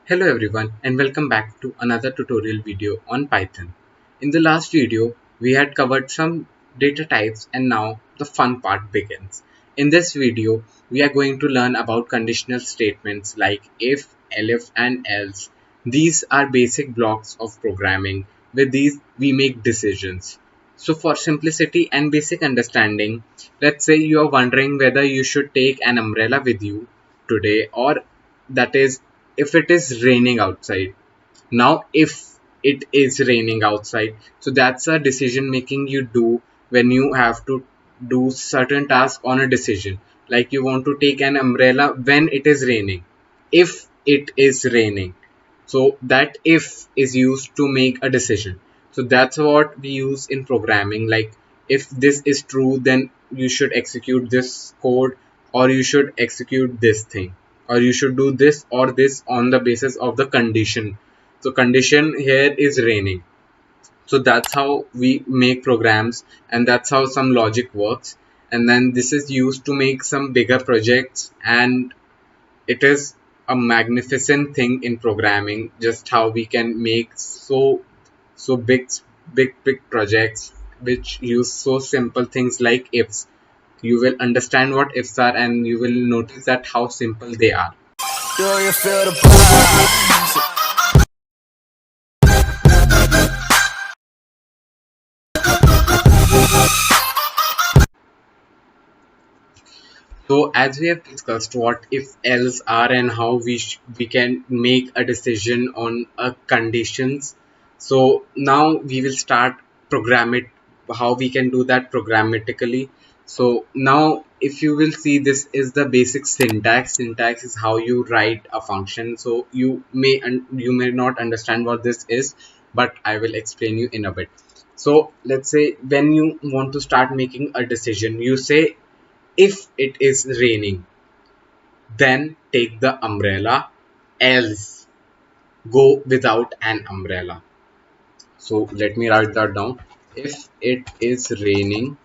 Hello everyone and welcome back to another tutorial video on Python. In the last video, we had covered some data types and now the fun part begins. In this video, we are going to learn about conditional statements like if, elif and else. These are basic blocks of programming. With these, we make decisions. So for simplicity and basic understanding, let's say you are wondering whether you should take an umbrella with you today, or that is if it is raining outside. Now if it is raining outside, so that's a decision making you do when you have to do certain task on a decision, like you want to take an umbrella when it is raining, if it is raining. So that if is used to make a decision. So that's what we use in programming, like if this is true, then you should execute this code, or you should execute this thing, or you should do this or this on the basis of the condition. So condition here is raining. So that's how we make programs, and that's how some logic works. And then this is used to make some bigger projects, and it is a magnificent thing in programming, just how we can make so big projects which use so simple things like ifs. You will understand what ifs are, and you will notice that how simple they are. Do you feel the vibe? So as we have discussed what if else are and how we can make a decision on a conditions. So now we will start program it, how we can do that programmatically. So now if you will see, this is the basic syntax. Syntax is how you write a function. So you may not understand what this is, but I will explain you in a bit. So let's say when you want to start making a decision, you say if it is raining, then take the umbrella, else go without an umbrella. So let me write that down. If it is raining,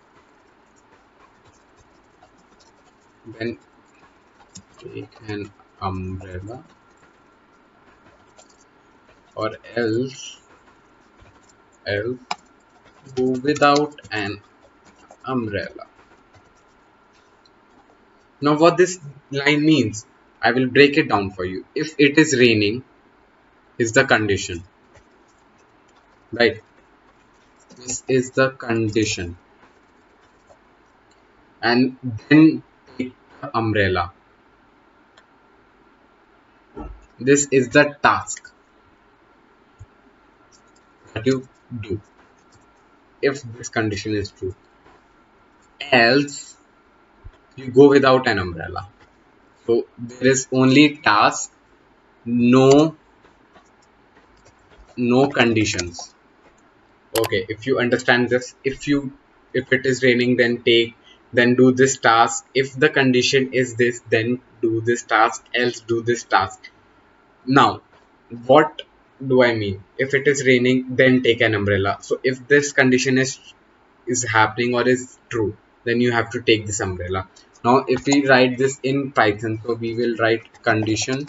then take an umbrella, or else go without an umbrella. Now what this line means, I will break it down for you. If it is raining is the condition, right? This is the condition, and then take the umbrella. This is the task that you do if this condition is true. Else you go without an umbrella. So there is only task, no conditions. Okay, if you understand this, if it is raining, then do this task. If the condition is this, then do this task, else do this task. Now what do I mean? If it is raining, then take an umbrella. So if this condition is happening or is true, then you have to take this umbrella. Now if we write this in Python, so we will write condition.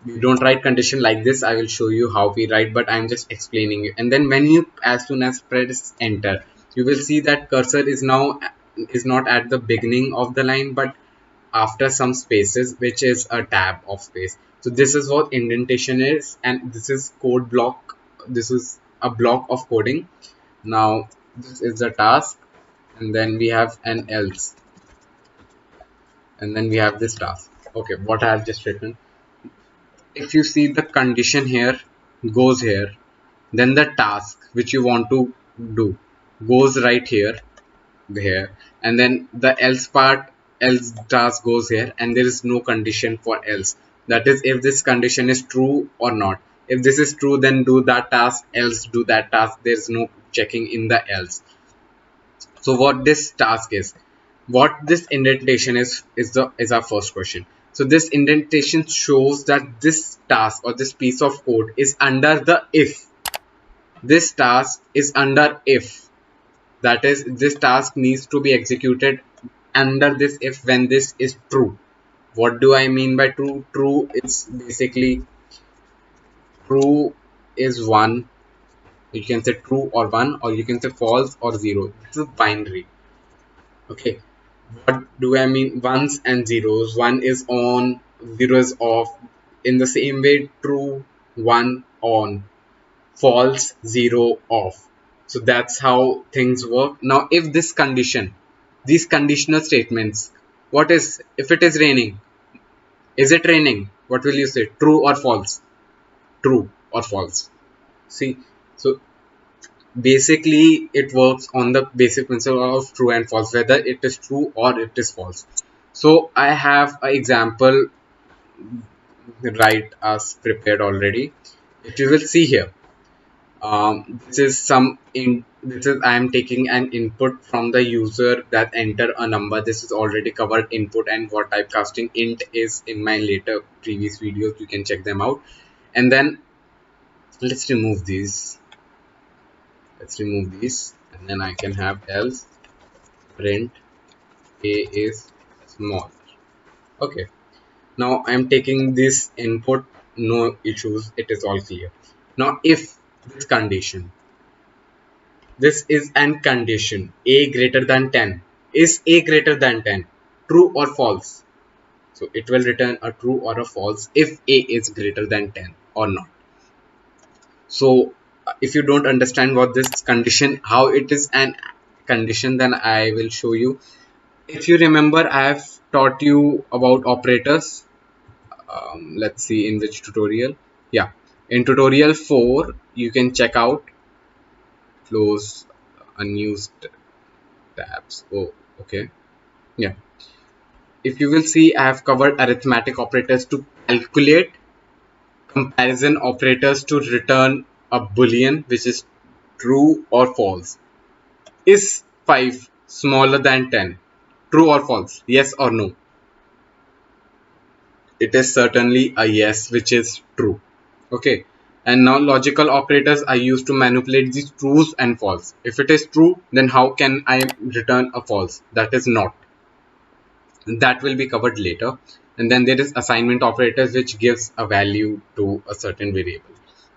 We don't write condition like this. I will show you how we write, but I'm just explaining you. And then when you, as soon as press enter, you will see that cursor is not at the beginning of the line, but after some spaces, which is a tab of space. So this is what indentation is, and this is code block. This is a block of coding. Now this is the task, and then we have an else, and then we have this task. Okay, what I have just written. If you see, the condition here goes here, then the task which you want to do goes right here, and then the else part, else task goes here, and there is no condition for else. That is, if this condition is true or not. If this is true, then do that task, else do that task. There is no checking in the else. So what this task is, what this indentation is our first question. So this indentation shows that this task or this piece of code is under the if. This task is under if. That is, this task needs to be executed under this if when this is true. What do I mean by true? True is basically true is one. You can say true or one, or you can say false or zero. This is binary. Okay. What do I mean? Ones and zeros. One is on, zero is off. In the same way, true, one on, false, zero off. So that's how things work. Now, if this condition, these conditional statements, what is if it is raining? Is it raining? What will you say? True or false? True or false? See, so basically it works on the basic principle of true and false, whether it is true or it is false. So I have an example right as prepared already. If you will see here, this is this is I am taking an input from the user that enter a number. This is already covered input and what typecasting int is in my later previous videos. You can check them out. And then let's remove these. Let's remove these, and then I can have else print a is small. Okay, now I'm taking this input, no issues, it is all clear. Now if this condition, this is an condition, a greater than 10, is a greater than 10 true or false? So it will return a true or a false if a is greater than 10 or not. So if you don't understand what this condition, how it is an condition, then I will show you. If you remember, I have taught you about operators. Let's see in which tutorial. Yeah, in tutorial 4 you can check out. Close unused tabs. Oh, okay. Yeah, if you will see, I have covered arithmetic operators to calculate, comparison operators to return a boolean which is true or false. Is 5 smaller than 10? True or false? Yes or no? It is certainly a yes, which is true. Okay. And now logical operators are used to manipulate these trues and false. If it is true, then how can I return a false? That is not. That will be covered later. And then there is assignment operators, which gives a value to a certain variable.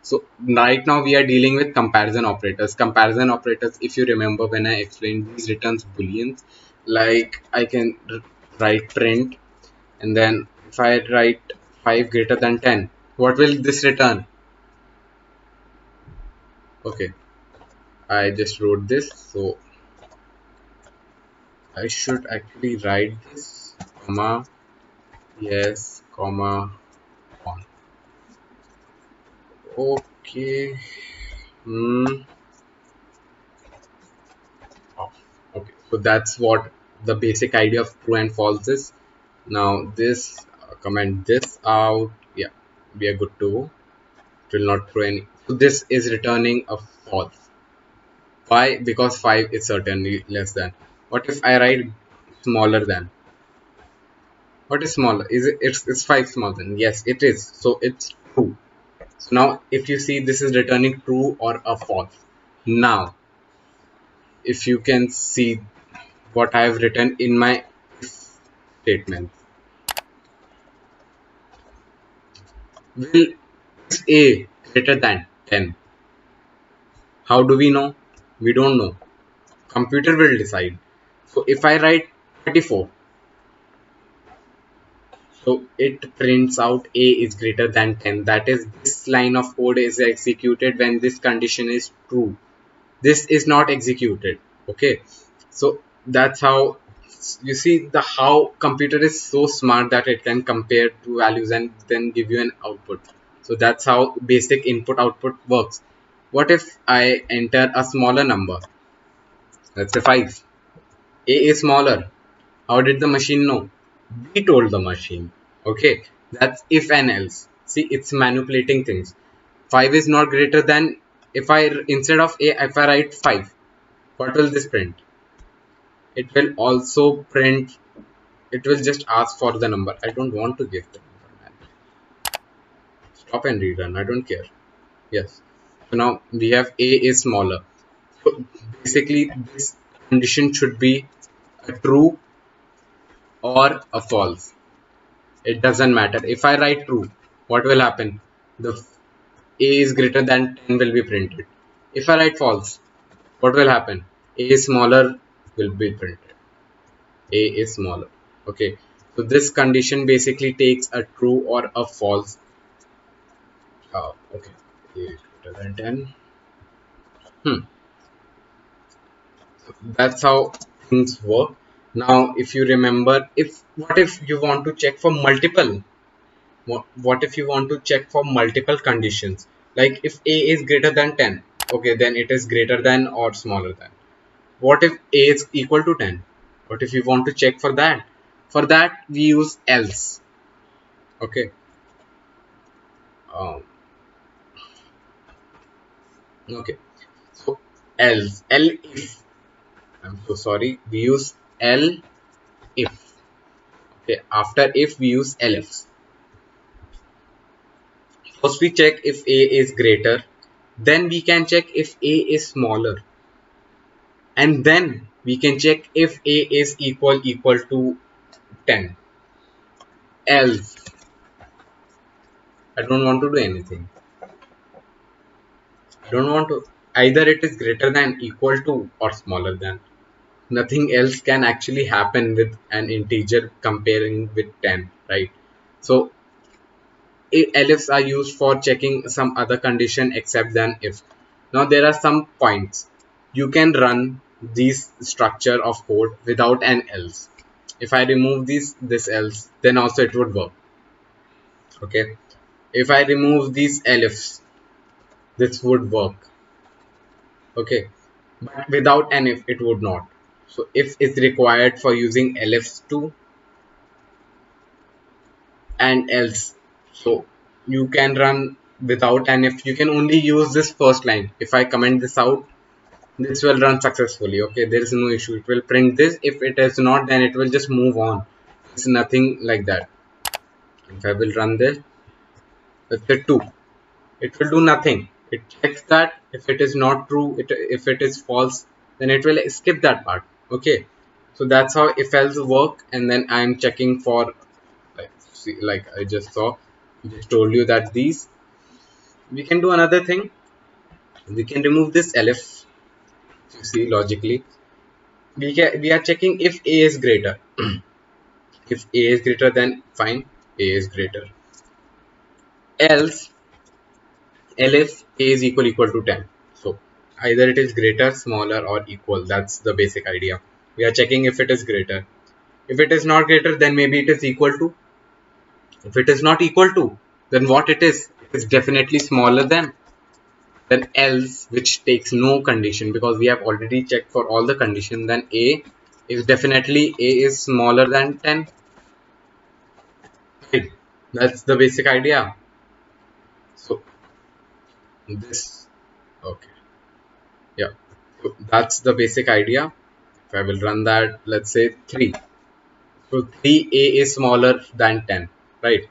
So right now we are dealing with comparison operators. Comparison operators, if you remember when I explained, these returns booleans. Like I can write print, and then if I write 5 greater than 10, what will this return? Okay, I just wrote this, so I should actually write this comma yes comma on. Okay. Hmm. Off. Okay, so that's what the basic idea of true and false is. Now this comment this out. Yeah, we are good to go. It will not throw any. So this is returning a false. Why? Because 5 is certainly less than. What if I write smaller than? What is smaller? Is it? It's 5 smaller than? Yes, it is. So it's true. So now if you see, this is returning true or a false. Now if you can see what I have written in my statement. Will is a greater than 10? How do we know? We don't know. Computer will decide. So if I write 34, so it prints out a is greater than 10. That is, this line of code is executed when this condition is true. This is not executed. Okay, so that's how you see the how computer is so smart that it can compare two values and then give you an output. So that's how basic input output works. What if I enter a smaller number? Let's say 5. A is smaller. How did the machine know? We told the machine. Okay, that's if and else. See, it's manipulating things. 5 is not greater than, if I instead of a, if I write 5, what will this print? It will also print, it will just ask for the number. I don't want to give the number, man. Stop and rerun. I don't care. Yes. So now we have a is smaller. So basically this condition should be a true or a false. It doesn't matter. If I write true, what will happen? The a is greater than 10 will be printed. If I write false, what will happen? A is smaller will be printed. A is smaller. Okay. So this condition basically takes a true or a false. Okay. A is greater than 10. Hmm. That's how things work. Now, if you remember, if what if you want to check for multiple? What if you want to check for multiple conditions? Like if a is greater than 10, okay, then it is greater than or smaller than. What if a is equal to 10? What if you want to check for that? For that, we use else. Okay. Um, okay. So else, L if. I'm so sorry. We use L if. Okay. After if, we use elif. First, we check if a is greater. Then we can check if a is smaller. And then we can check if a is equal to 10. Else, I don't want to do anything. I don't want to. Either it is greater than, equal to, or smaller than. Nothing else can actually happen with an integer comparing with 10, right? So elifs are used for checking some other condition except than if. Now there are some points. You can run this structure of code without an else. If I remove this else, then also it would work. Okay. If I remove these elifs, this would work. Okay. But without an if, it would not. So if is required for using elifs too, and else. So you can run without an if. You can only use this first line. If I comment this out, this will run successfully. Okay, there is no issue. It will print this. If it is not, then it will just move on. It's nothing like that. If I will run this, let's say 2, it will do nothing. It checks that if it is not true, if it is false, then it will skip that part. Okay, so that's how if else work. And then I am checking for, like, see, like I just saw, just told you that these, we can do another thing. We can remove this elif. You see, logically we are checking if a is greater. If a is greater, then fine, a is greater. Else, elif a is equal to 10. So either it is greater, smaller, or equal. That's the basic idea. We are checking if it is greater. If it is not greater, then maybe it is equal to. If it is not equal to, then what it is? It is definitely smaller than else, which takes no condition, because we have already checked for all the condition. Then a is definitely, a is smaller than 10. Right? That's the basic idea. So this, okay, yeah. So that's the basic idea. If I will run that, let's say 3. So 3a is smaller than 10, right?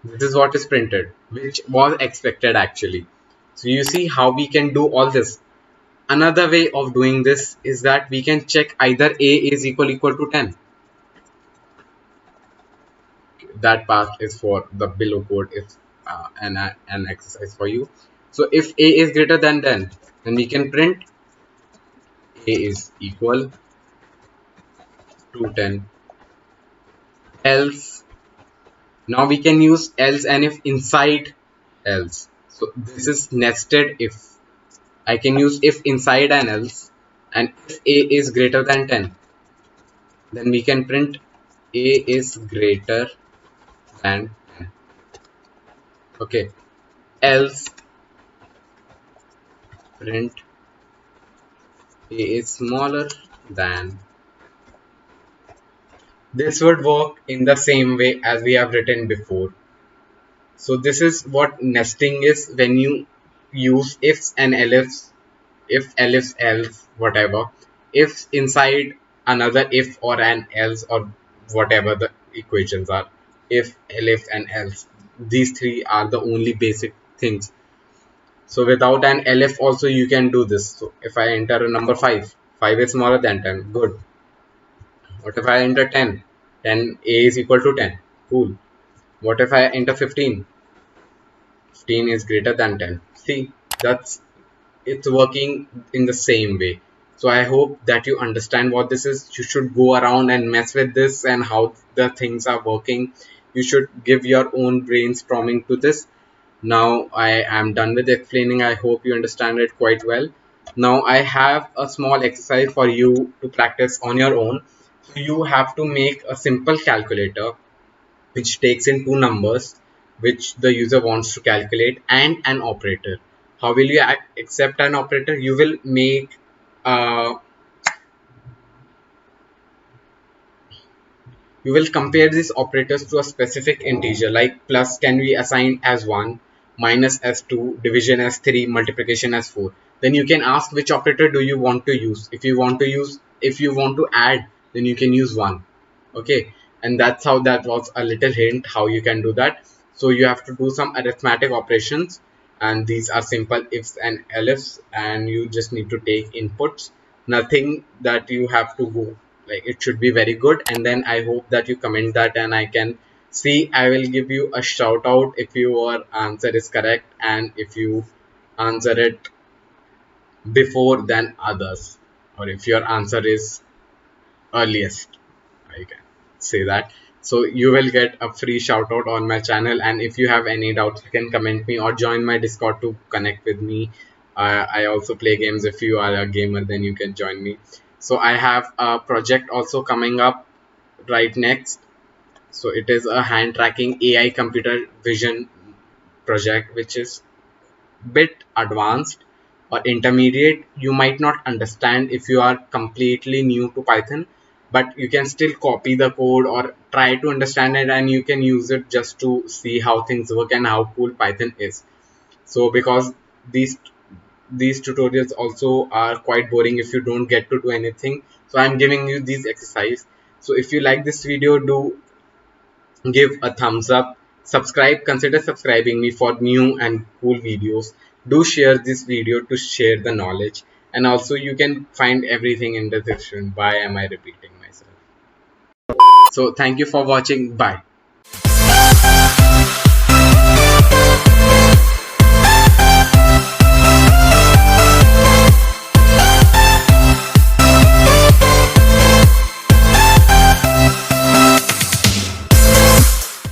This is what is printed, which was expected actually. So you see how we can do all this. Another way of doing this is that we can check either a is equal to 10. That part is for the below code, if an exercise for you. So if a is greater than 10, then we can print a is equal to 10. Else, now we can use else and if inside else. So this is nested if. I can use if inside an else, and if a is greater than 10, then we can print a is greater than 10. Okay. Else, print a is smaller than. This would work in the same way as we have written before. So this is what nesting is, when you use ifs and elifs, if elif else whatever, if inside another if or an else, or whatever the equations are, if elif and else, these three are the only basic things. So without an elif also you can do this. So if I enter a number 5, 5 is smaller than 10, good. What if I enter 10? 10, a is equal to 10, cool. What if I enter 15? 15 is greater than 10. See, that's it's working in the same way. So I hope that you understand what this is. You should go around and mess with this and how the things are working. You should give your own brainstorming to this. Now I am done with explaining. I hope you understand it quite well. Now I have a small exercise for you to practice on your own. So you have to make a simple calculator which takes in two numbers which the user wants to calculate and an operator. How will you accept an operator? You will make uh, you will compare these operators to a specific integer, like plus can be assigned as 1, minus as 2, division as 3, multiplication as 4. Then you can ask which operator do you want to use. If you want to add, then you can use 1. Okay, and that's how that was a little hint how you can do that. So you have to do some arithmetic operations, and these are simple ifs and elifs, and you just need to take inputs. Nothing that you have to go, like it should be very good. And then I hope that you comment that and I can see. I will give you a shout out if your answer is correct and if you answer it before than others, or if your answer is earliest, I can say that. So you will get a free shout out on my channel, and if you have any doubts you can comment me or join my Discord to connect with me. I also play games. If you are a gamer, then you can join me. So I have a project also coming up right next. So it is a hand tracking AI computer vision project, which is bit advanced or intermediate. You might not understand if you are completely new to Python, but you can still copy the code or try to understand it, and you can use it just to see how things work and how cool Python is. So because these these tutorials also are quite boring if you don't get to do anything, so I'm giving you these exercise. So if you like this video, do give a thumbs up, subscribe, consider subscribing me for new and cool videos. Do share this video to share the knowledge, and also you can find everything in the description. Why am I repeating myself? So thank you for watching. Bye.